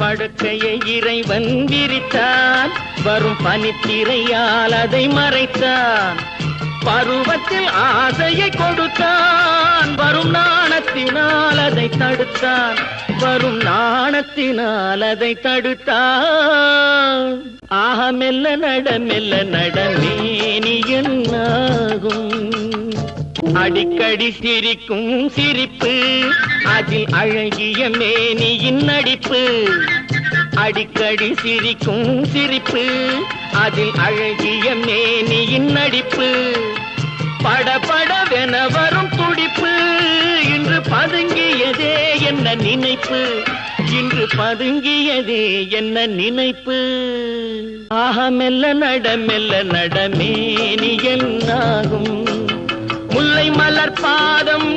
படுக்கையை இறைவன் விரித்தான், வரும் பனித்திரையால் அதை மறைத்தான். பருவத்தில் ஆசையை கொடுத்தான், வரும் நாணத்தினால் அதை தடுத்தான், வரும் நாணத்தினால் அதை தடுத்தான். ஆக மெல்ல நட மேனி என்னாகும், அடிக்கடி சிரிக்கும் சிரிப்பு, அதில் அழகிய மேனியின் நடிப்பு. அடிக்கடி சிரிக்கும் சிரிப்பு, அதில் அழகிய மேனியின் நடிப்பு. படபடவென வரும் துடிப்பு, இன்று பதுங்கியதே என்ன நினைப்பு, இன்று பதுங்கியதே என்ன நினைப்பு. ஆக மெல்ல நட மேனி என்னாகும், முல்லை மலர் பாதம்